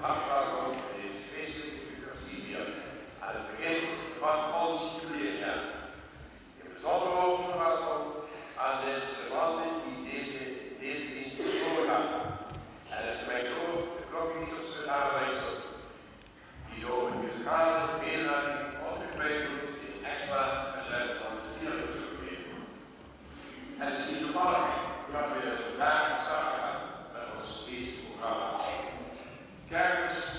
afspraken in deze feestelijke Eucharistie aan het begin van ons jubileumjaar. In bijzonder hoog verwelkom aan de servanten die deze dienst voorgaan. En het mij zo de klokkengieters aanwijzen, die door een muzikale medewerking ongetwijfeld in extra accent van de viering zullen geven. Het is niet toevallig dat we vandaag samen gaan met ons feestprogramma. Kerkers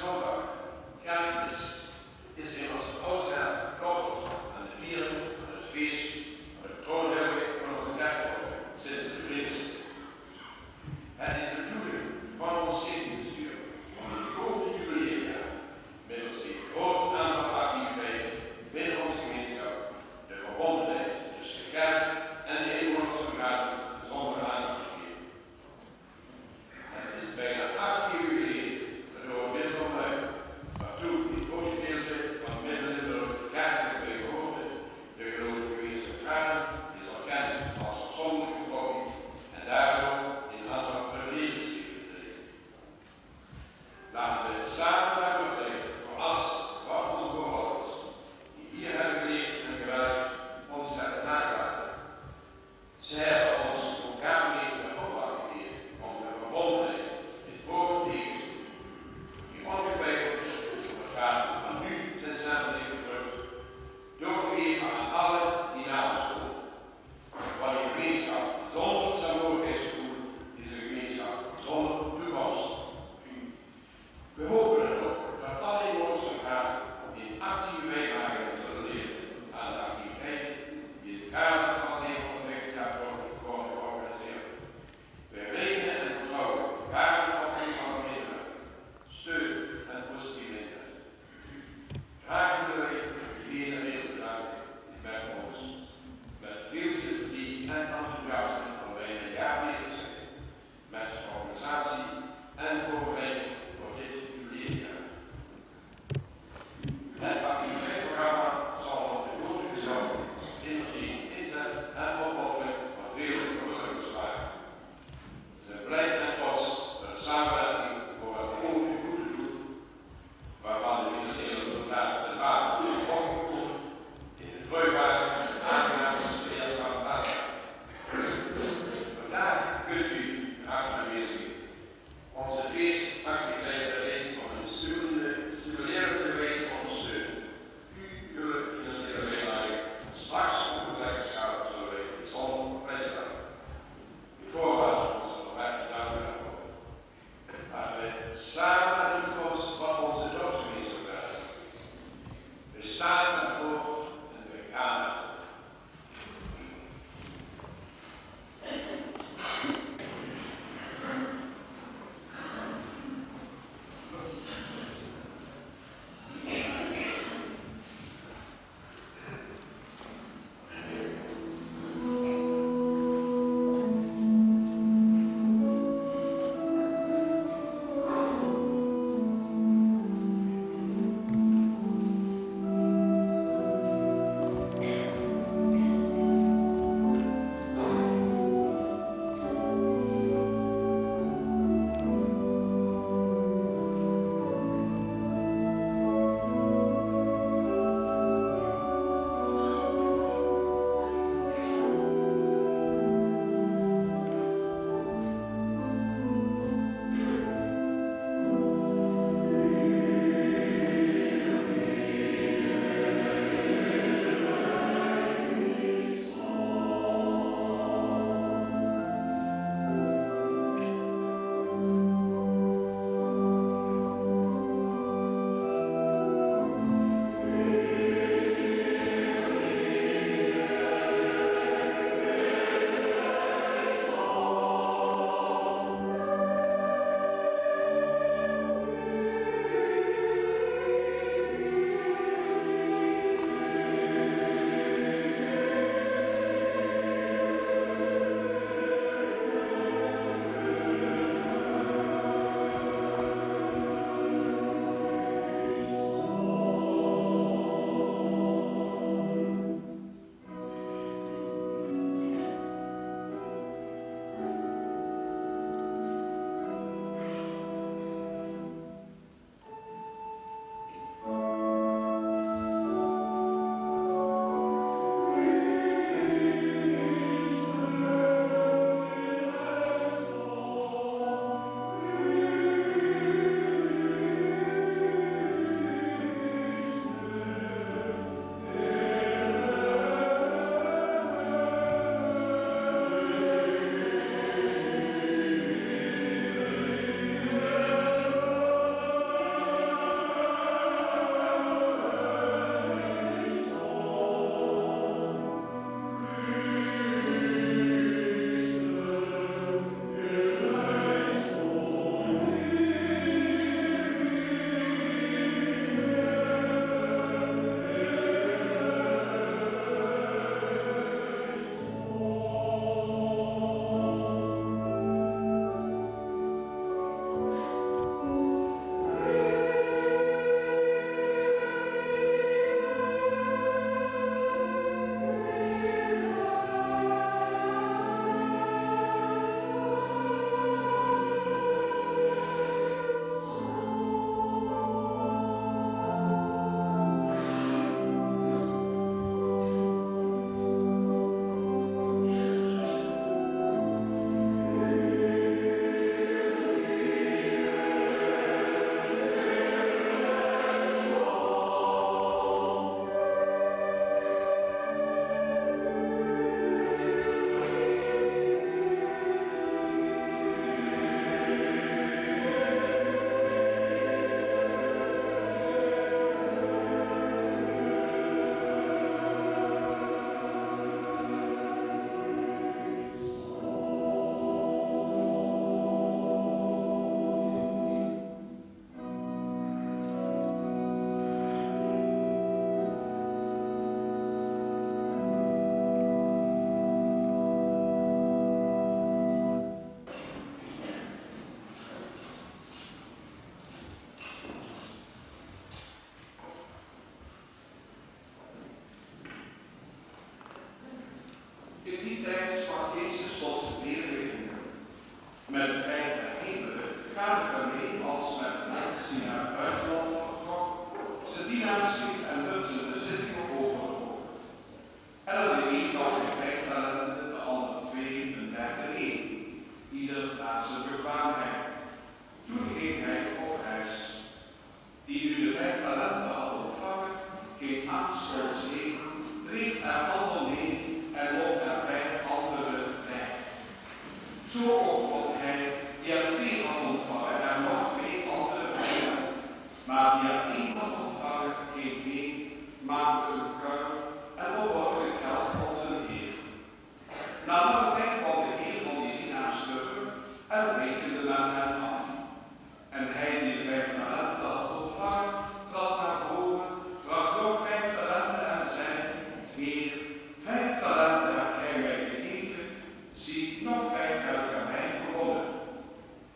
zijn dienaars sliep en hun zijn bezittingen overgenomen. En de een gaf hij 5 talenten, de andere 2, een derde 1. Ieder naar zijn bekwaamheid. Toen ging hij op reis. Die nu de 5 talenten had ontvangen, ging aanstonds heen, dreef er handel mee en won er 5 andere bij. Zo ook kon hij, die er 2 had ontvangen, er nog 2 andere bij. Maar die er 1 had ontvangen, ging heen, maakte een kuil en verborg het geld van zijn heer. Na lange tijd kwam de heer van die dienaars terug en rekende met hen af. En hij die 5 talenten had ontvangen, trad naar voren, bracht nog 5 talenten en zei: Heer, 5 talenten hebt gij mij gegeven, zie, nog 5 heb ik aan mij gewonnen.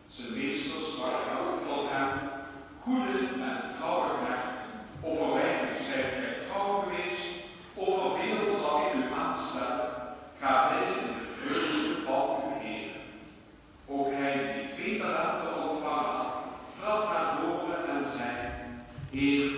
Zijn meester sprak daarop tot hem: Goede en trouwe knecht, over weinig zijt gij trouw geweest, over veel zal ik u aanstellen. Ga binnen in de vreugde van uw Heer. Ook hij die 2 talenten ontvangen had, trad naar voren en zei: Heer,